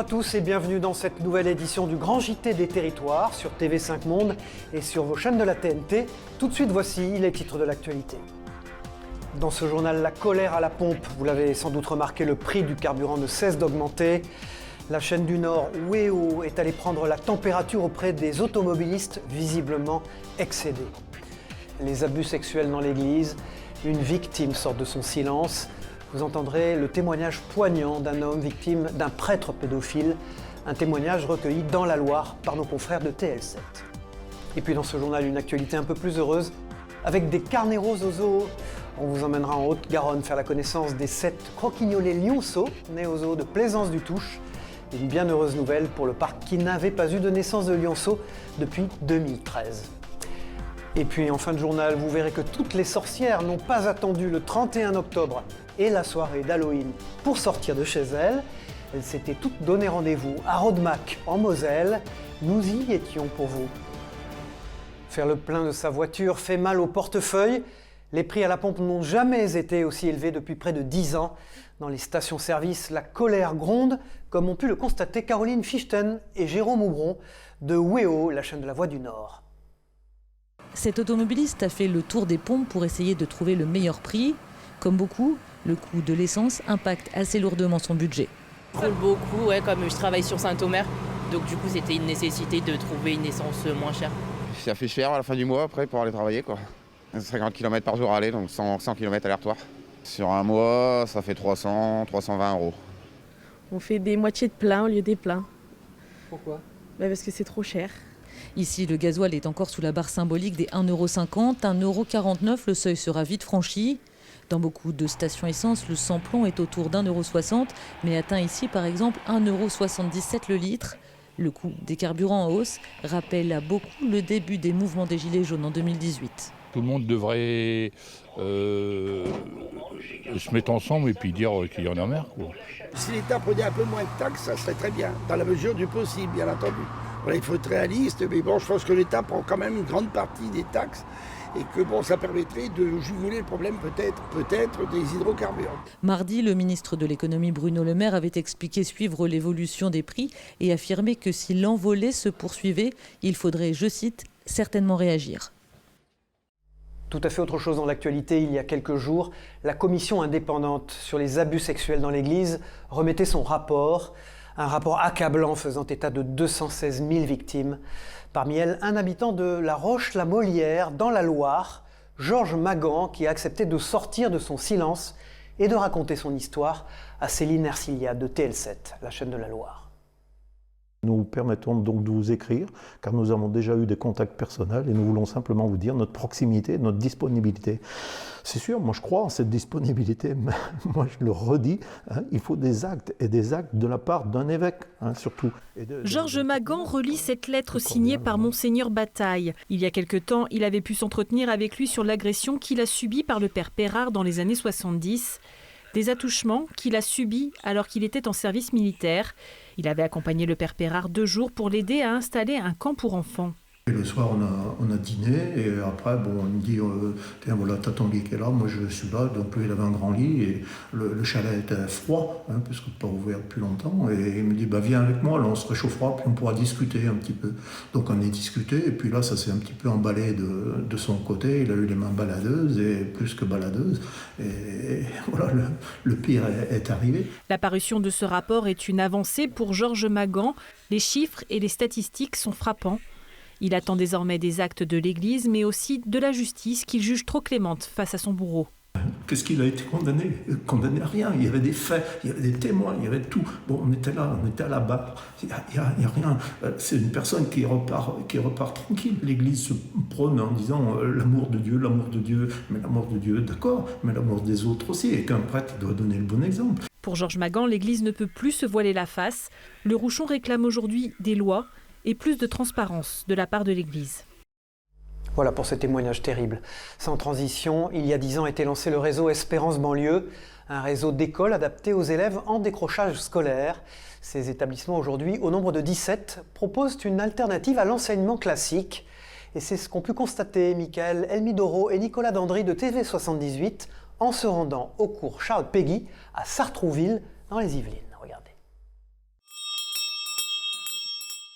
à tous et bienvenue dans cette nouvelle édition du Grand JT des Territoires sur TV5 Monde et sur vos chaînes de la TNT. Tout de suite, voici les titres de l'actualité. Dans ce journal, la colère à la pompe. Vous l'avez sans doute remarqué, le prix du carburant ne cesse d'augmenter. La chaîne du Nord, WEO, est allée prendre la température auprès des automobilistes visiblement excédés. Les abus sexuels dans l'église, une victime sort de son silence. Vous entendrez le témoignage poignant d'un homme victime d'un prêtre pédophile, un témoignage recueilli dans la Loire par nos confrères de TL7. Et puis dans ce journal, une actualité un peu plus heureuse, avec des carneros au zoo. On vous emmènera en Haute-Garonne faire la connaissance des 7 croquignolets lionceaux, nés au zoo de Plaisance-du-Touche. Une bien heureuse nouvelle pour le parc qui n'avait pas eu de naissance de lionceaux depuis 2013. Et puis en fin de journal, vous verrez que toutes les sorcières n'ont pas attendu le 31 octobre et la soirée d'Halloween pour sortir de chez elles. Elles s'étaient toutes donné rendez-vous à Rodemack en Moselle. Nous y étions pour vous. Faire le plein de sa voiture fait mal au portefeuille. Les prix à la pompe n'ont jamais été aussi élevés depuis près de 10 ans. Dans les stations-service, la colère gronde, comme ont pu le constater Caroline Fichten et Jérôme Houbron de WEO, la chaîne de la Voix du Nord. Cet automobiliste a fait le tour des pompes pour essayer de trouver le meilleur prix. Comme beaucoup, le coût de l'essence impacte assez lourdement son budget. Je roule beaucoup, ouais, comme je travaille sur Saint-Omer, donc du coup c'était une nécessité de trouver une essence moins chère. Ça fait cher à la fin du mois après pour aller travailler, quoi. 50 km par jour à aller, donc 100 km aller-retour. Sur un mois, ça fait 320 €. On fait des moitiés de plein au lieu des pleins. Pourquoi ? Parce que c'est trop cher. Ici, le gasoil est encore sous la barre symbolique des 1,50 €. 1,49 €, le seuil sera vite franchi. Dans beaucoup de stations essence, le sans-plomb est autour d'1,60 €, mais atteint ici par exemple 1,77 € le litre. Le coût des carburants en hausse rappelle à beaucoup le début des mouvements des Gilets jaunes en 2018. Tout le monde devrait se mettre ensemble et puis dire qu'il y en a marre, quoi. Si l'État prenait un peu moins de taxes, ça serait très bien, dans la mesure du possible, bien entendu. Voilà, il faut être réaliste, mais bon, je pense que l'État prend quand même une grande partie des taxes et que bon, ça permettrait de juguler le problème peut-être des hydrocarbures. Mardi, le ministre de l'économie Bruno Le Maire avait expliqué suivre l'évolution des prix et affirmé que si l'envolée se poursuivait, il faudrait, je cite, certainement réagir. Tout à fait autre chose dans l'actualité, il y a quelques jours, la commission indépendante sur les abus sexuels dans l'Église remettait son rapport, un rapport accablant faisant état de 216 000 victimes. Parmi elles, un habitant de La Roche-la-Molière, dans la Loire, Georges Magan, qui a accepté de sortir de son silence et de raconter son histoire à Céline Ercilia de TL7, la chaîne de la Loire. Nous permettons donc de vous écrire, car nous avons déjà eu des contacts personnels et nous voulons simplement vous dire notre proximité, notre disponibilité. C'est sûr, moi je crois en cette disponibilité, mais moi je le redis, il faut des actes, et des actes de la part d'un évêque, surtout. Georges Magan relit cette lettre signée par Monseigneur Bataille. Il y a quelque temps, il avait pu s'entretenir avec lui sur l'agression qu'il a subie par le père Pérard dans les années 70. Des attouchements qu'il a subis alors qu'il était en service militaire. Il avait accompagné le père Pérard 2 jours pour l'aider à installer un camp pour enfants. Et le soir, on a dîné, et après, bon, il me dit tiens, voilà, t'as ton lit qui est là, moi je suis là. Donc lui, il avait un grand lit, et le chalet était froid, puisque pas ouvert depuis longtemps. Et il me dit viens avec moi, là on se réchauffera, puis on pourra discuter un petit peu. Donc on a discuté, et puis là, ça s'est un petit peu emballé de son côté. Il a eu les mains baladeuses, et plus que baladeuses. Et voilà, le pire est arrivé. La parution de ce rapport est une avancée pour Georges Magan. Les chiffres et les statistiques sont frappants. Il attend désormais des actes de l'Église, mais aussi de la justice qu'il juge trop clémente face à son bourreau. Qu'est-ce qu'il a été condamné ? Condamné à rien. Il y avait des faits, il y avait des témoins, il y avait tout. Bon, on était là, on était à la barre. Il n'y a rien. C'est une personne qui repart tranquille. L'Église se prône en disant l'amour de Dieu, mais l'amour de Dieu, d'accord, mais l'amour des autres aussi. Et qu'un prêtre doit donner le bon exemple. Pour Georges Magan, l'Église ne peut plus se voiler la face. Le Rouchon réclame aujourd'hui des lois et plus de transparence de la part de l'Église. Voilà pour ce témoignage terrible. Sans transition, il y a 10 ans était lancé le réseau Espérance Banlieue, un réseau d'écoles adapté aux élèves en décrochage scolaire. Ces établissements aujourd'hui, au nombre de 17, proposent une alternative à l'enseignement classique. Et c'est ce qu'ont pu constater Michael Elmidoro et Nicolas Dandry de TV78 en se rendant au cours Charles Péguy à Sartrouville dans les Yvelines. Regardez.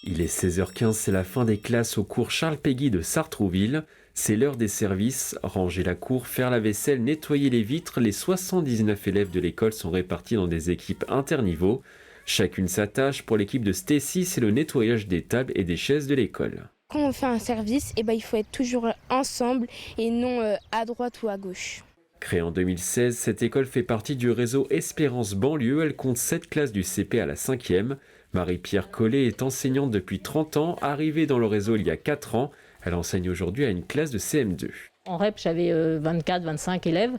Il est 16h15, c'est la fin des classes au cours Charles Péguy de Sartrouville. C'est l'heure des services, ranger la cour, faire la vaisselle, nettoyer les vitres. Les 79 élèves de l'école sont répartis dans des équipes interniveaux. Chacune sa tâche. Pour l'équipe de Stacy, c'est le nettoyage des tables et des chaises de l'école. Quand on fait un service, il faut être toujours ensemble et non à droite ou à gauche. Créée en 2016, cette école fait partie du réseau Espérance Banlieue. Elle compte 7 classes du CP à la 5e. Marie-Pierre Collet est enseignante depuis 30 ans, arrivée dans le réseau il y a 4 ans. Elle enseigne aujourd'hui à une classe de CM2. En REP, j'avais 24-25 élèves.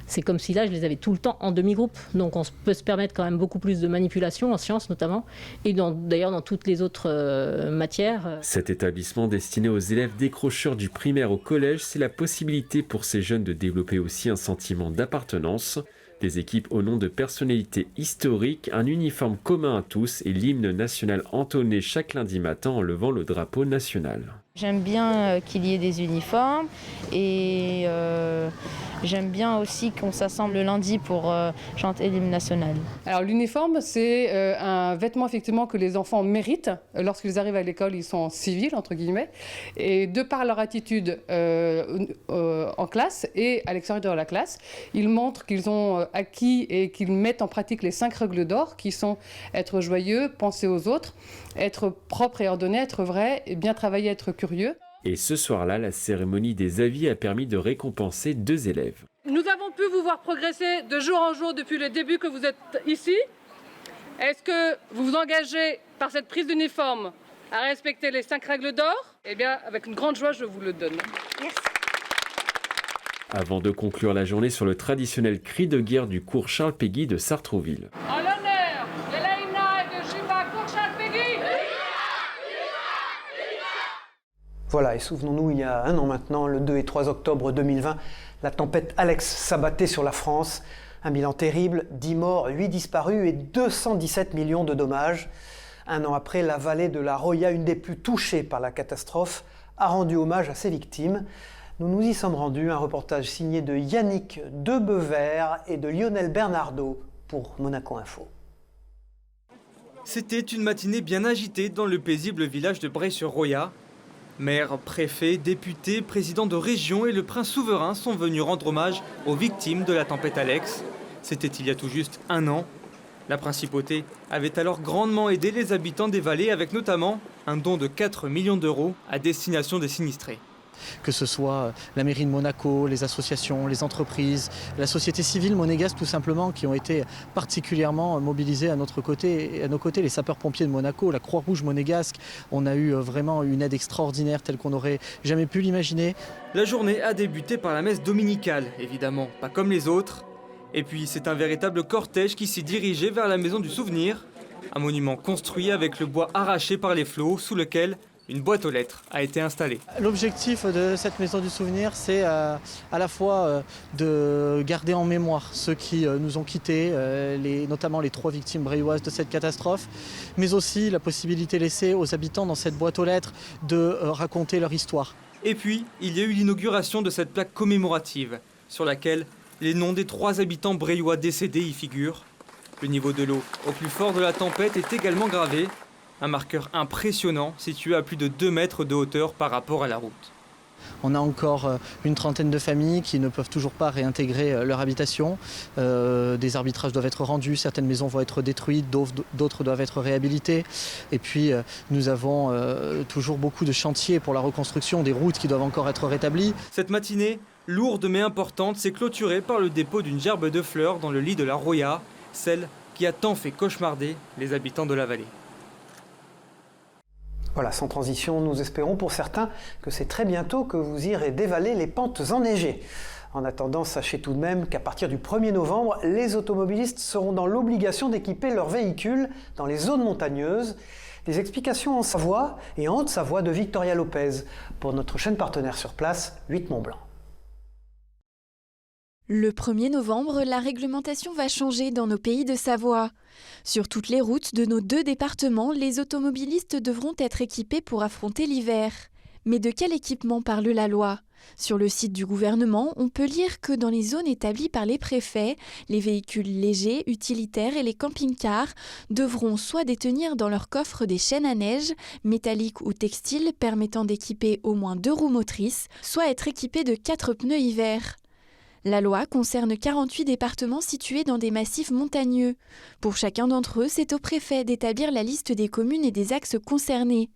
C'est comme si là, je les avais tout le temps en demi-groupe. Donc on peut se permettre quand même beaucoup plus de manipulation, en sciences notamment, et d'ailleurs dans toutes les autres matières. Cet établissement destiné aux élèves décrocheurs du primaire au collège, c'est la possibilité pour ces jeunes de développer aussi un sentiment d'appartenance. Des équipes au nom de personnalités historiques, un uniforme commun à tous et l'hymne national entonné chaque lundi matin en levant le drapeau national. J'aime bien qu'il y ait des uniformes et j'aime bien aussi qu'on s'assemble le lundi pour chanter l'hymne national. Alors l'uniforme, c'est un vêtement effectivement que les enfants méritent. Lorsqu'ils arrivent à l'école, ils sont civils, entre guillemets. Et de par leur attitude en classe et à l'extérieur de la classe, ils montrent qu'ils ont acquis et qu'ils mettent en pratique les 5 règles d'or qui sont être joyeux, penser aux autres, être propre et ordonné, être vrai, et bien travailler, être curieux. Et ce soir-là, la cérémonie des avis a permis de récompenser 2 élèves. Nous avons pu vous voir progresser de jour en jour depuis le début que vous êtes ici. Est-ce que vous vous engagez par cette prise d'uniforme à respecter les 5 règles d'or? Eh bien, avec une grande joie, je vous le donne. Merci. Avant de conclure la journée sur le traditionnel cri de guerre du cours Charles Péguy de Sartrouville. En l'honneur de l'Aïna et de Shiva, cours Charles Péguy. Voilà, et souvenons-nous, il y a 1 an maintenant, le 2 et 3 octobre 2020, la tempête Alex s'abattait sur la France. Un bilan terrible, 10 morts, 8 disparus et 217 millions de dommages. 1 an après, la vallée de la Roya, une des plus touchées par la catastrophe, a rendu hommage à ses victimes. Nous nous y sommes rendus, un reportage signé de Yannick Debevert et de Lionel Bernardo pour Monaco Info. C'était une matinée bien agitée dans le paisible village de Bray-sur-Roya. Maire, préfet, député, président de région et le prince souverain sont venus rendre hommage aux victimes de la tempête Alex. C'était il y a tout juste 1 an. La principauté avait alors grandement aidé les habitants des vallées avec notamment un don de 4 millions d'euros à destination des sinistrés. Que ce soit la mairie de Monaco, les associations, les entreprises, la société civile monégasque tout simplement, qui ont été particulièrement mobilisés à notre côté, à nos côtés, les sapeurs-pompiers de Monaco, la Croix-Rouge monégasque. On a eu vraiment une aide extraordinaire telle qu'on n'aurait jamais pu l'imaginer. La journée a débuté par la messe dominicale, évidemment, pas comme les autres. Et puis c'est un véritable cortège qui s'est dirigé vers la maison du souvenir, un monument construit avec le bois arraché par les flots sous lequel une boîte aux lettres a été installée. L'objectif de cette maison du souvenir, c'est à la fois de garder en mémoire ceux qui nous ont quittés, notamment les 3 victimes brailloises de cette catastrophe, mais aussi la possibilité laissée aux habitants dans cette boîte aux lettres de raconter leur histoire. Et puis, il y a eu l'inauguration de cette plaque commémorative, sur laquelle les noms des 3 habitants braillois décédés y figurent. Le niveau de l'eau au plus fort de la tempête est également gravé. Un marqueur impressionnant situé à plus de 2 mètres de hauteur par rapport à la route. On a encore une trentaine de familles qui ne peuvent toujours pas réintégrer leur habitation. Des arbitrages doivent être rendus, certaines maisons vont être détruites, d'autres doivent être réhabilitées. Et puis nous avons toujours beaucoup de chantiers pour la reconstruction, des routes qui doivent encore être rétablies. Cette matinée, lourde mais importante, s'est clôturée par le dépôt d'une gerbe de fleurs dans le lit de la Roya, celle qui a tant fait cauchemarder les habitants de la vallée. Voilà, sans transition, nous espérons pour certains que c'est très bientôt que vous irez dévaler les pentes enneigées. En attendant, sachez tout de même qu'à partir du 1er novembre, les automobilistes seront dans l'obligation d'équiper leurs véhicules dans les zones montagneuses. Des explications en Savoie et en Haute-Savoie de Victoria Lopez pour notre chaîne partenaire sur place, 8 Mont-Blanc. Le 1er novembre, la réglementation va changer dans nos pays de Savoie. Sur toutes les routes de nos 2 départements, les automobilistes devront être équipés pour affronter l'hiver. Mais de quel équipement parle la loi ? Sur le site du gouvernement, on peut lire que dans les zones établies par les préfets, les véhicules légers, utilitaires et les camping-cars devront soit détenir dans leur coffre des chaînes à neige, métalliques ou textiles permettant d'équiper au moins 2 roues motrices, soit être équipés de 4 pneus hiver. La loi concerne 48 départements situés dans des massifs montagneux. Pour chacun d'entre eux, c'est au préfet d'établir la liste des communes et des axes concernés.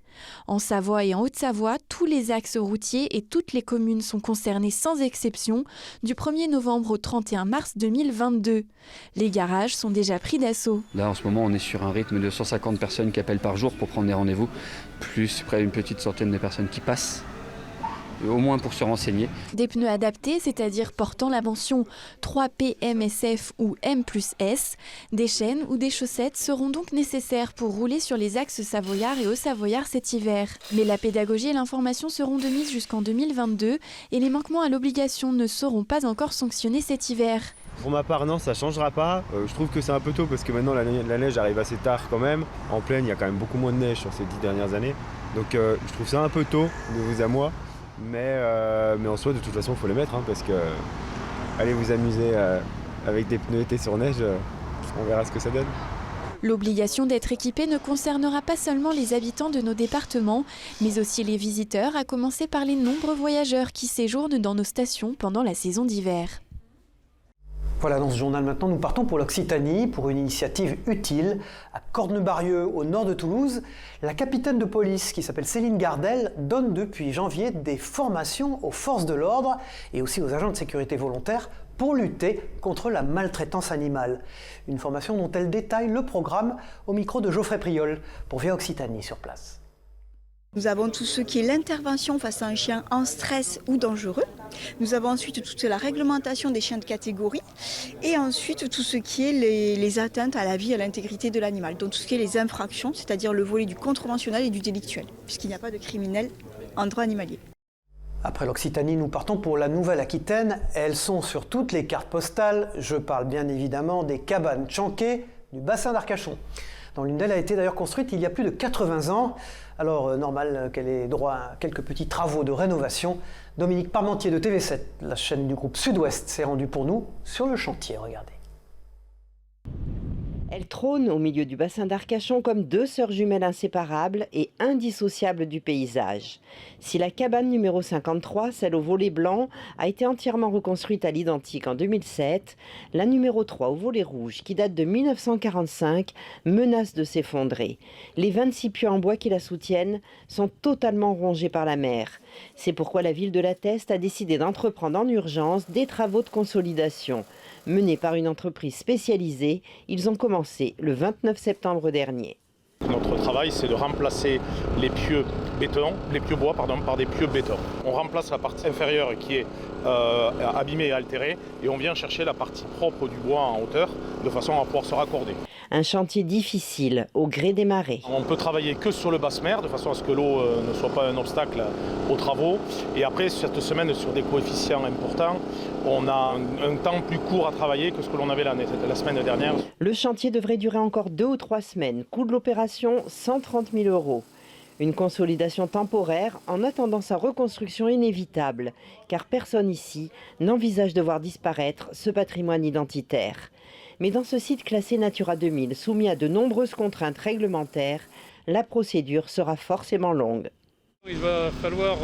En Savoie et en Haute-Savoie, tous les axes routiers et toutes les communes sont concernés sans exception du 1er novembre au 31 mars 2022. Les garages sont déjà pris d'assaut. Là, en ce moment, on est sur un rythme de 150 personnes qui appellent par jour pour prendre des rendez-vous, plus près d'une petite centaine de personnes qui passent. Au moins pour se renseigner. Des pneus adaptés, c'est-à-dire portant la mention 3P MSF ou M+S, des chaînes ou des chaussettes seront donc nécessaires pour rouler sur les axes savoyards et haut-savoyards cet hiver. Mais la pédagogie et l'information seront de mise jusqu'en 2022 et les manquements à l'obligation ne seront pas encore sanctionnés cet hiver. Pour ma part, non, ça ne changera pas. Je trouve que c'est un peu tôt parce que maintenant la neige arrive assez tard quand même. En plaine, il y a quand même beaucoup moins de neige sur ces 10 dernières années. Donc je trouve ça un peu tôt de vous à moi. Mais en soi, de toute façon, il faut les mettre parce que allez vous amuser avec des pneus été sur neige, on verra ce que ça donne. L'obligation d'être équipé ne concernera pas seulement les habitants de nos départements, mais aussi les visiteurs, à commencer par les nombreux voyageurs qui séjournent dans nos stations pendant la saison d'hiver. Voilà, dans ce journal maintenant, nous partons pour l'Occitanie, pour une initiative utile. À Cornebarieux, au nord de Toulouse, la capitaine de police, qui s'appelle Céline Gardel, donne depuis janvier des formations aux forces de l'ordre et aussi aux agents de sécurité volontaire pour lutter contre la maltraitance animale. Une formation dont elle détaille le programme au micro de Geoffrey Priol pour Via Occitanie sur place. Nous avons tout ce qui est l'intervention face à un chien en stress ou dangereux. Nous avons ensuite toute la réglementation des chiens de catégorie et ensuite tout ce qui est les atteintes à la vie et à l'intégrité de l'animal. Donc tout ce qui est les infractions, c'est-à-dire le volet du contreventionnel et du délictuel, puisqu'il n'y a pas de criminel en droit animalier. Après l'Occitanie, nous partons pour la Nouvelle-Aquitaine. Elles sont sur toutes les cartes postales. Je parle bien évidemment des cabanes Tchanké du bassin d'Arcachon, dont l'une d'elles a été d'ailleurs construite il y a plus de 80 ans. Alors normal qu'elle ait droit à quelques petits travaux de rénovation. Dominique Parmentier de TV7, la chaîne du groupe Sud-Ouest, s'est rendue pour nous sur le chantier. Regardez. Elles trônent au milieu du bassin d'Arcachon comme 2 sœurs jumelles inséparables et indissociables du paysage. Si la cabane numéro 53, celle au volet blanc, a été entièrement reconstruite à l'identique en 2007, la numéro 3 au volet rouge, qui date de 1945, menace de s'effondrer. Les 26 pieux en bois qui la soutiennent sont totalement rongés par la mer. C'est pourquoi la ville de La Teste a décidé d'entreprendre en urgence des travaux de consolidation. Menés par une entreprise spécialisée, ils ont commencé le 29 septembre dernier. Notre travail, c'est de remplacer les pieux bois par des pieux béton. On remplace la partie inférieure qui est abîmée et altérée et on vient chercher la partie propre du bois en hauteur de façon à pouvoir se raccorder. Un chantier difficile, au gré des marées. On peut travailler que sur le basse-mer, de façon à ce que l'eau ne soit pas un obstacle aux travaux. Et après, cette semaine, sur des coefficients importants, on a un temps plus court à travailler que ce que l'on avait la semaine dernière. Le chantier devrait durer encore 2 ou 3 semaines. Coût de l'opération, 130 000 €. Une consolidation temporaire en attendant sa reconstruction inévitable, car personne ici n'envisage de voir disparaître ce patrimoine identitaire. Mais dans ce site classé Natura 2000, soumis à de nombreuses contraintes réglementaires, la procédure sera forcément longue. Il va falloir,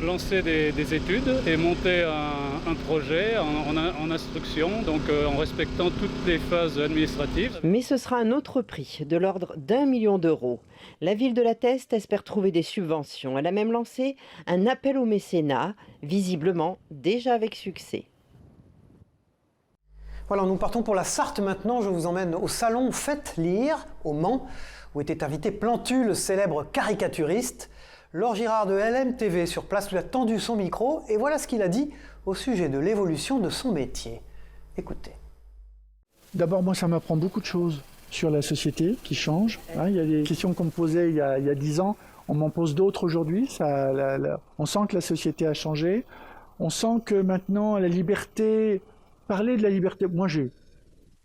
lancer des études et monter un projet en instruction, donc en respectant toutes les phases administratives. Mais ce sera un autre prix, de l'ordre d'1 million d'euros. La ville de La Teste espère trouver des subventions. Elle a même lancé un appel au mécénat, visiblement déjà avec succès. Voilà, nous partons pour la Sarthe maintenant. Je vous emmène au salon Faites Lire, au Mans, où était invité Plantu, le célèbre caricaturiste. Laure Girard de LMTV sur place lui a tendu son micro et voilà ce qu'il a dit au sujet de l'évolution de son métier. Écoutez. D'abord, moi, ça m'apprend beaucoup de choses sur la société qui change. Il y a des questions qu'on me posait il y a 10 ans, on m'en pose d'autres aujourd'hui. On sent que la société a changé. On sent que maintenant, la liberté... Parler de la liberté, moi je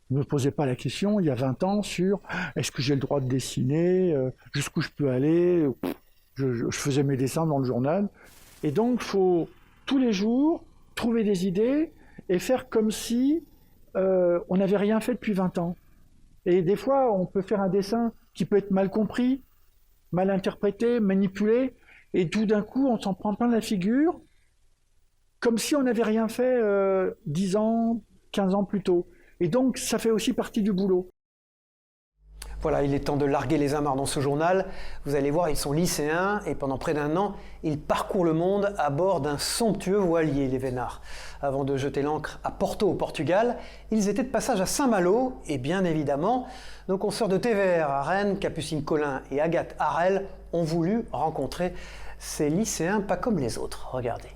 ne me posais pas la question il y a 20 ans sur est-ce que j'ai le droit de dessiner, jusqu'où je peux aller, je faisais mes dessins dans le journal. Et donc, il faut tous les jours trouver des idées et faire comme si on n'avait rien fait depuis 20 ans. Et des fois, on peut faire un dessin qui peut être mal compris, mal interprété, manipulé, et tout d'un coup, on s'en prend plein la figure, comme si on n'avait rien fait 10 ans, 15 ans plus tôt. Et donc, ça fait aussi partie du boulot. Voilà, il est temps de larguer les amarres dans ce journal. Vous allez voir, ils sont lycéens et pendant près d'1 an, ils parcourent le monde à bord d'un somptueux voilier, les Vénards. Avant de jeter l'ancre à Porto, au Portugal, ils étaient de passage à Saint-Malo et bien évidemment, nos consoeurs de TVR à Rennes, Capucine Collin et Agathe Harel ont voulu rencontrer ces lycéens pas comme les autres. Regardez.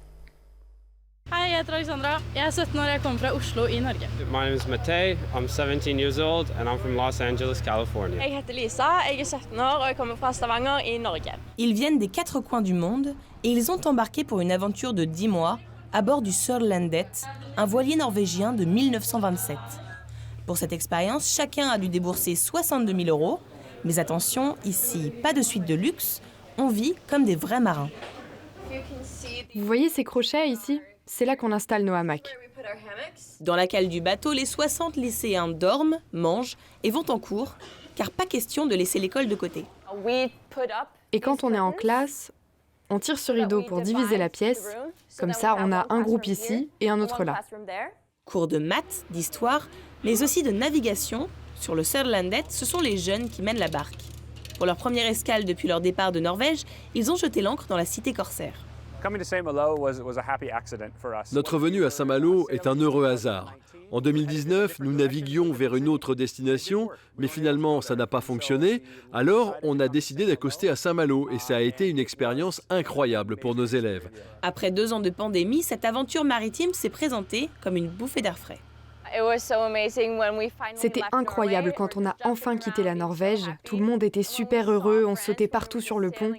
Hei, jeg heter Alexandra. Jeg er 17 år, jeg kommer fra Oslo i Norge. My name is Matej, I'm 17 years old and I'm from Los Angeles, California. Jeg heter Lisa, jeg er 17 år og jeg kommer fra Stavanger i Norge. Ils viennent des 4 coins du monde et ils ont embarqué pour une aventure de 10 mois à bord du Sørlandet, un voilier norvégien de 1927. Pour cette expérience, chacun a dû débourser 62 000 €. Mais attention, ici, pas de suite de luxe, on vit comme des vrais marins. Vous voyez ces crochets ici ? C'est là qu'on installe nos hamacs. Dans la cale du bateau, les 60 lycéens dorment, mangent et vont en cours, car pas question de laisser l'école de côté. Et quand on est en classe, on tire ce rideau pour diviser la pièce. Comme ça, on a un groupe ici et un autre là. Cours de maths, d'histoire, mais aussi de navigation. Sur le Sørlandet, ce sont les jeunes qui mènent la barque. Pour leur première escale depuis leur départ de Norvège, ils ont jeté l'ancre dans la cité corsaire. Notre venue à Saint-Malo est un heureux hasard. En 2019, nous naviguions vers une autre destination, mais finalement ça n'a pas fonctionné. Alors on a décidé d'accoster à Saint-Malo et ça a été une expérience incroyable pour nos élèves. Après 2 ans de pandémie, cette aventure maritime s'est présentée comme une bouffée d'air frais. C'était incroyable quand on a enfin quitté la Norvège. Tout le monde était super heureux, on sautait partout sur le pont.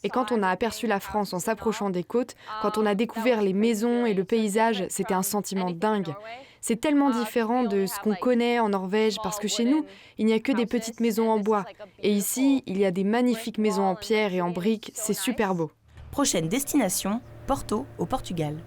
Et quand on a aperçu la France en s'approchant des côtes, quand on a découvert les maisons et le paysage, c'était un sentiment dingue. C'est tellement différent de ce qu'on connaît en Norvège parce que chez nous, il n'y a que des petites maisons en bois. Et ici, il y a des magnifiques maisons en pierre et en briques, c'est super beau. Prochaine destination, Porto, au Portugal.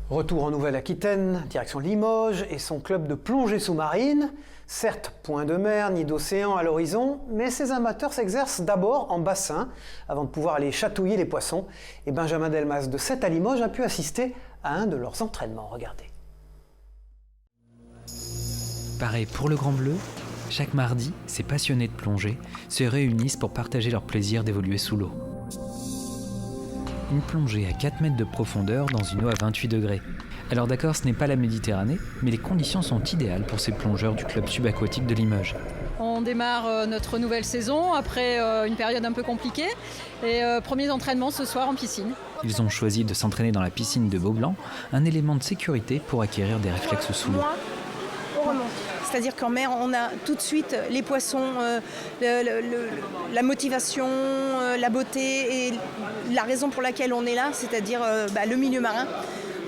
Retour en Nouvelle-Aquitaine, direction Limoges et son club de plongée sous-marine. Certes, point de mer ni d'océan à l'horizon, mais ces amateurs s'exercent d'abord en bassin avant de pouvoir aller chatouiller les poissons. Et Benjamin Delmas de 7 à Limoges a pu assister à un de leurs entraînements. Regardez. Pareil pour le Grand Bleu, chaque mardi, ces passionnés de plongée se réunissent pour partager leur plaisir d'évoluer sous l'eau. Une plongée à 4 mètres de profondeur dans une eau à 28 degrés. Alors d'accord, ce n'est pas la Méditerranée, mais les conditions sont idéales pour ces plongeurs du club subaquatique de Limoges. On démarre notre nouvelle saison après une période un peu compliquée et premiers entraînements ce soir en piscine. Ils ont choisi de s'entraîner dans la piscine de Beaublanc, un élément de sécurité pour acquérir des réflexes sous l'eau. C'est-à-dire qu'en mer, on a tout de suite les poissons, la motivation, la beauté et la raison pour laquelle on est là, c'est-à-dire le milieu marin.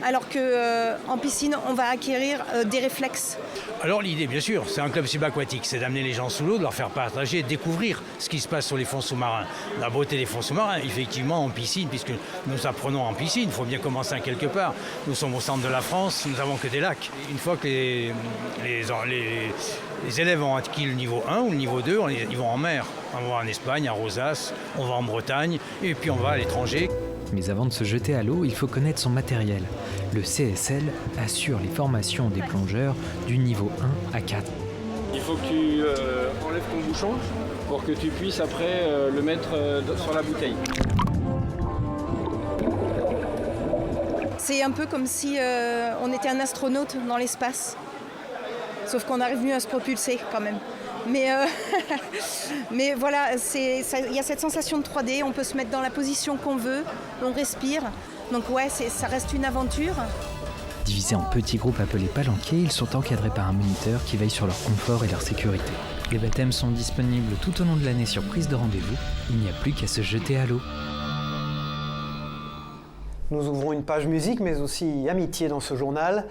Alors qu'en piscine, on va acquérir des réflexes. Alors l'idée, bien sûr, c'est un club subaquatique, c'est d'amener les gens sous l'eau, de leur faire partager, découvrir ce qui se passe sur les fonds sous-marins. La beauté des fonds sous-marins, effectivement, en piscine, puisque nous apprenons en piscine, il faut bien commencer à quelque part. Nous sommes au centre de la France, nous n'avons que des lacs. Une fois que les élèves ont acquis le niveau 1 ou le niveau 2, ils vont en mer. On va en Espagne, à Rosas, on va en Bretagne, et puis on va à l'étranger. Mais avant de se jeter à l'eau, il faut connaître son matériel. Le CSL assure les formations des plongeurs du niveau 1 à 4. Il faut que tu enlèves ton bouchon pour que tu puisses après le mettre sur la bouteille. C'est un peu comme si on était un astronaute dans l'espace. Sauf qu'on arrive mieux à se propulser quand même. Mais voilà, il y a cette sensation de 3D, on peut se mettre dans la position qu'on veut, on respire. Donc ouais, ça reste une aventure. Divisés en petits groupes appelés palanquiers, ils sont encadrés par un moniteur qui veille sur leur confort et leur sécurité. Les baptêmes sont disponibles tout au long de l'année sur prise de rendez-vous. Il n'y a plus qu'à se jeter à l'eau. Nous ouvrons une page musique, mais aussi amitié dans ce journal.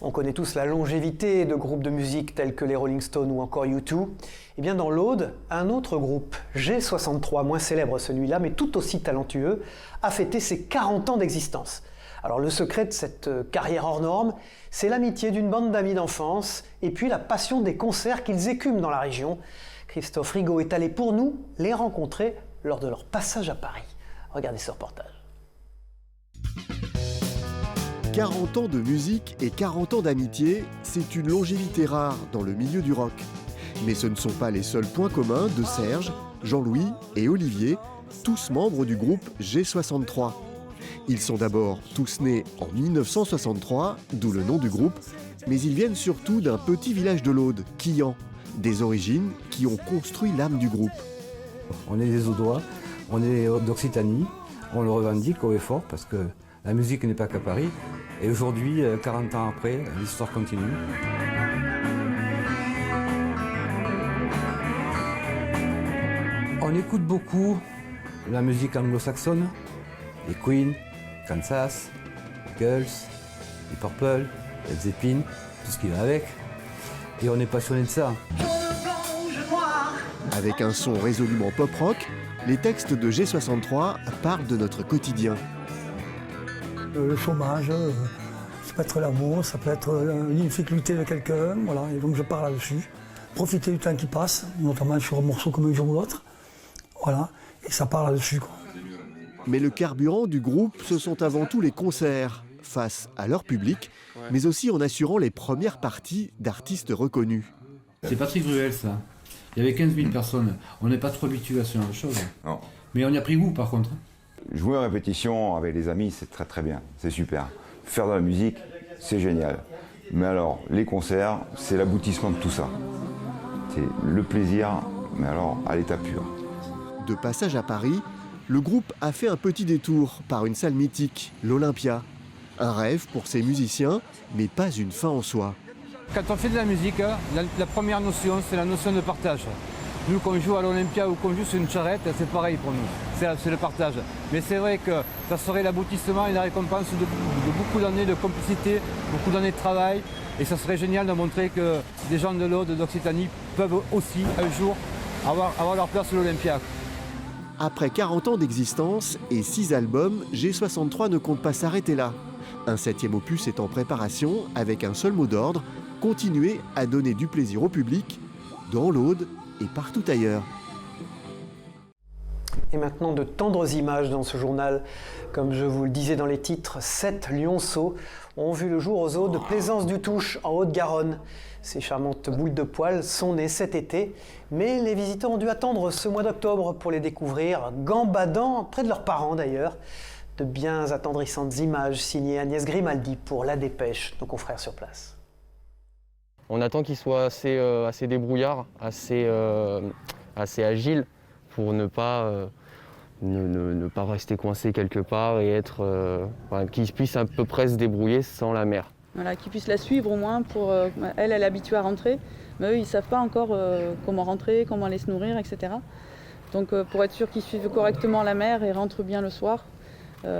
On connaît tous la longévité de groupes de musique tels que les Rolling Stones ou encore U2. Et bien dans l'Aude, un autre groupe, G63, moins célèbre celui-là, mais tout aussi talentueux, a fêté ses 40 ans d'existence. Alors le secret de cette carrière hors norme, c'est l'amitié d'une bande d'amis d'enfance et puis la passion des concerts qu'ils écument dans la région. Christophe Rigaud est allé pour nous les rencontrer lors de leur passage à Paris. Regardez ce reportage. 40 ans de musique et 40 ans d'amitié, c'est une longévité rare dans le milieu du rock. Mais ce ne sont pas les seuls points communs de Serge, Jean-Louis et Olivier, tous membres du groupe G63. Ils sont d'abord tous nés en 1963, d'où le nom du groupe, mais ils viennent surtout d'un petit village de l'Aude, Quillan, des origines qui ont construit l'âme du groupe. On est des Audois, on est d'Occitanie, on le revendique haut et fort parce que la musique n'est pas qu'à Paris. Et aujourd'hui, 40 ans après, l'histoire continue. On écoute beaucoup la musique anglo-saxonne, les Queen, Kansas, Girls, les Purple, les Zeppelin, tout ce qui va avec. Et on est passionné de ça. Avec un son résolument pop-rock, les textes de G63 parlent de notre quotidien. Le chômage, ça peut être l'amour, ça peut être l'infériorité de quelqu'un, voilà, et donc je parle là-dessus. Profiter du temps qui passe, notamment sur un morceau comme un jour ou l'autre, voilà, et ça parle là-dessus, quoi. Mais le carburant du groupe, ce sont avant tout les concerts, face à leur public, mais aussi en assurant les premières parties d'artistes reconnus. C'est Patrick Bruel, ça. Il y avait 15 000 personnes. On n'est pas trop habitué à ce genre de choses. Non. Mais on y a pris goût, par contre. Jouer en répétition avec les amis, c'est très très bien, c'est super. Faire de la musique, c'est génial. Mais alors, les concerts, c'est l'aboutissement de tout ça. C'est le plaisir, mais alors à l'état pur. De passage à Paris, le groupe a fait un petit détour par une salle mythique, l'Olympia. Un rêve pour ses musiciens, mais pas une fin en soi. Quand on fait de la musique, la première notion, c'est la notion de partage. Nous, qu'on joue à l'Olympia ou qu'on joue sur une charrette, c'est pareil pour nous. C'est le partage. Mais c'est vrai que ça serait l'aboutissement et la récompense de beaucoup d'années de complicité, beaucoup d'années de travail. Et ça serait génial de montrer que des gens de l'Aude, d'Occitanie, peuvent aussi, un jour, avoir leur place à l'Olympia. Après 40 ans d'existence et 6 albums, G63 ne compte pas s'arrêter là. Un 7e opus est en préparation avec un seul mot d'ordre, continuer à donner du plaisir au public, dans l'Aude et partout ailleurs. Et maintenant, de tendres images dans ce journal. Comme je vous le disais dans les titres, 7 lionceaux ont vu le jour aux eaux de Plaisance-du-Touche, en Haute-Garonne. Ces charmantes boules de poils sont nées cet été, mais les visiteurs ont dû attendre ce mois d'octobre pour les découvrir, gambadant près de leurs parents d'ailleurs. De bien attendrissantes images signées Agnès Grimaldi pour La Dépêche, nos confrères sur place. On attend qu'ils soient assez débrouillards, assez agiles pour ne pas rester coincés quelque part et qu'ils puissent à peu près se débrouiller sans la mer. Voilà, qu'ils puissent la suivre au moins pour elle est habituée à rentrer, mais eux ils ne savent pas encore comment rentrer, comment aller se nourrir, etc. Donc pour être sûr qu'ils suivent correctement la mer et rentrent bien le soir,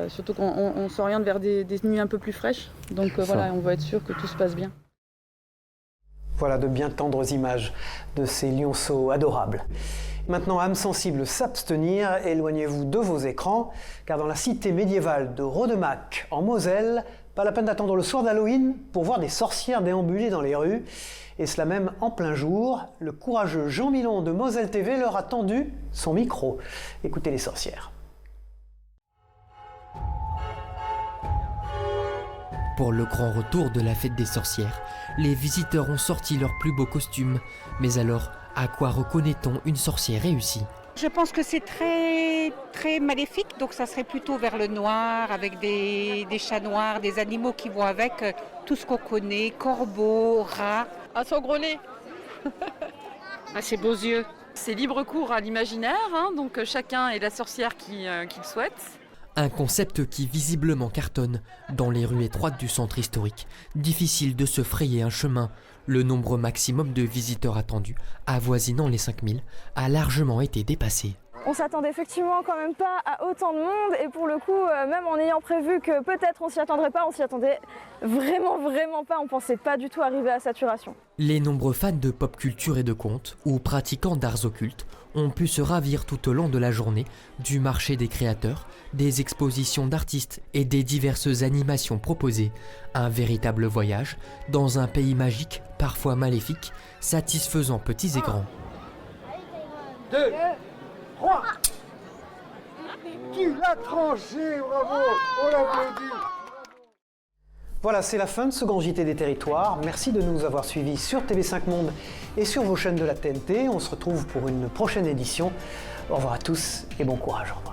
surtout qu'on s'oriente vers des nuits un peu plus fraîches, donc voilà, on va être sûr que tout se passe bien. Voilà de bien tendres images de ces lionceaux adorables. Maintenant, âme sensible, s'abstenir, éloignez-vous de vos écrans, car dans la cité médiévale de Rodemack, en Moselle, pas la peine d'attendre le soir d'Halloween pour voir des sorcières déambuler dans les rues, et cela même en plein jour. Le courageux Jean Milon de Moselle TV leur a tendu son micro. Écoutez les sorcières. Pour le grand retour de la fête des sorcières, les visiteurs ont sorti leurs plus beaux costumes. Mais alors, à quoi reconnaît-on une sorcière réussie ? Je pense que c'est très maléfique, donc ça serait plutôt vers le noir, avec des chats noirs, des animaux qui vont avec, tout ce qu'on connaît, corbeaux, rats. À son gros nez. À ses beaux yeux. C'est libre cours à l'imaginaire, hein, donc chacun est la sorcière qu'il souhaite. Un concept qui visiblement cartonne dans les rues étroites du centre historique. Difficile de se frayer un chemin. Le nombre maximum de visiteurs attendus, avoisinant les 5000, a largement été dépassé. On s'attendait effectivement quand même pas à autant de monde et pour le coup, même en ayant prévu que peut-être on s'y attendrait pas, on s'y attendait vraiment pas, on pensait pas du tout arriver à saturation. Les nombreux fans de pop culture et de contes, ou pratiquants d'arts occultes, ont pu se ravir tout au long de la journée du marché des créateurs, des expositions d'artistes et des diverses animations proposées. Un véritable voyage dans un pays magique, parfois maléfique, satisfaisant petits et grands. 2, 3. Qui l'a tranché, bravo, on l'applaudit. Voilà, c'est la fin de ce grand JT des territoires. Merci de nous avoir suivis sur TV5 Monde et sur vos chaînes de la TNT. On se retrouve pour une prochaine édition. Au revoir à tous et bon courage. Au revoir.